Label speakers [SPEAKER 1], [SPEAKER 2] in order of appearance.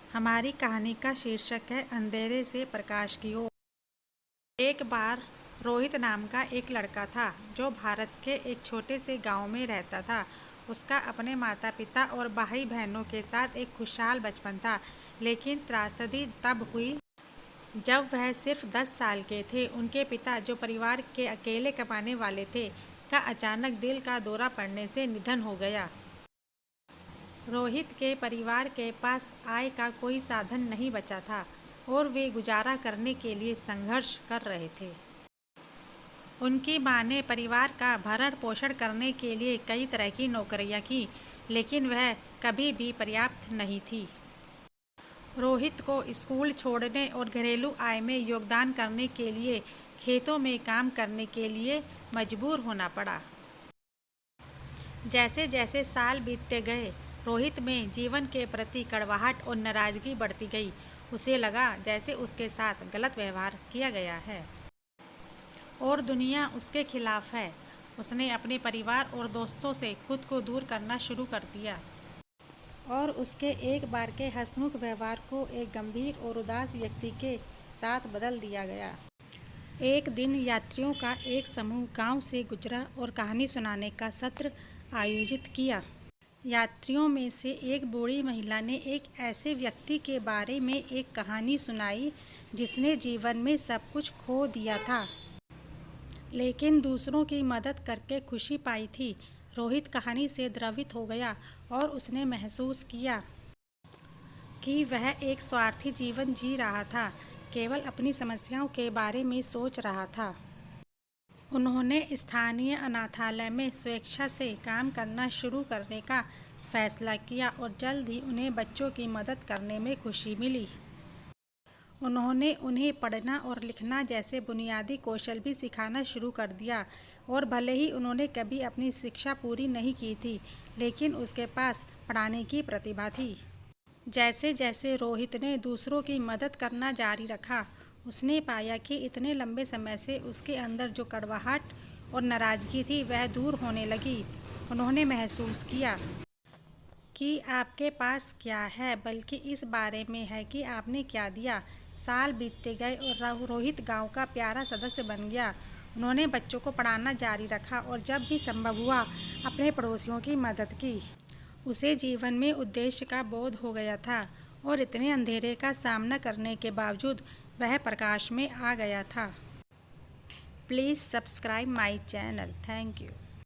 [SPEAKER 1] हमारी कहानी का शीर्षक है अंधेरे से प्रकाश की ओर। एक बार रोहित नाम का एक लड़का था जो भारत के एक छोटे से गांव में रहता था। उसका अपने माता पिता और भाई बहनों के साथ एक खुशहाल बचपन था। लेकिन त्रासदी तब हुई जब वह सिर्फ 10 साल के थे। उनके पिता, जो परिवार के अकेले कमाने वाले थे, का अचानक दिल का दौरा पड़ने से निधन हो गया। रोहित के परिवार के पास आय का कोई साधन नहीं बचा था और वे गुजारा करने के लिए संघर्ष कर रहे थे। उनकी मां ने परिवार का भरण पोषण करने के लिए कई तरह की नौकरियां की, लेकिन वह कभी भी पर्याप्त नहीं थी। रोहित को स्कूल छोड़ने और घरेलू आय में योगदान करने के लिए खेतों में काम करने के लिए मजबूर होना पड़ा। जैसे जैसे साल बीतते गए, रोहित में जीवन के प्रति कड़वाहट और नाराजगी बढ़ती गई। उसे लगा जैसे उसके साथ गलत व्यवहार किया गया है और दुनिया उसके खिलाफ है। उसने अपने परिवार और दोस्तों से खुद को दूर करना शुरू कर दिया और उसके एक बार के हंसमुख व्यवहार को एक गंभीर और उदास व्यक्ति के साथ बदल दिया गया। एक दिन यात्रियों का एक समूह गांव से गुजरा और कहानी सुनाने का सत्र आयोजित किया। यात्रियों में से एक बूढ़ी महिला ने एक ऐसे व्यक्ति के बारे में एक कहानी सुनाई जिसने जीवन में सब कुछ खो दिया था, लेकिन दूसरों की मदद करके खुशी पाई थी। रोहित कहानी से द्रवित हो गया और उसने महसूस किया कि वह एक स्वार्थी जीवन जी रहा था, केवल अपनी समस्याओं के बारे में सोच रहा था। उन्होंने स्थानीय अनाथालय में स्वेच्छा से काम करना शुरू करने का फैसला किया और जल्द ही उन्हें बच्चों की मदद करने में खुशी मिली। उन्होंने उन्हें पढ़ना और लिखना जैसे बुनियादी कौशल भी सिखाना शुरू कर दिया और भले ही उन्होंने कभी अपनी शिक्षा पूरी नहीं की थी, लेकिन उसके पास पढ़ाने की प्रतिभा थी। जैसे जैसे रोहित ने दूसरों की मदद करना जारी रखा, उसने पाया कि इतने लंबे समय से उसके अंदर जो कड़वाहट और नाराजगी थी वह दूर होने लगी। उन्होंने महसूस किया कि आपके पास क्या है, बल्कि इस बारे में है कि आपने क्या दिया। साल बीतते गए और रोहित गांव का प्यारा सदस्य बन गया। उन्होंने बच्चों को पढ़ाना जारी रखा और जब भी संभव हुआ अपने पड़ोसियों की मदद की। उसे जीवन में उद्देश्य का बोध हो गया था और इतने अंधेरे का सामना करने के बावजूद वह प्रकाश में आ गया था। Please subscribe my channel. Thank you.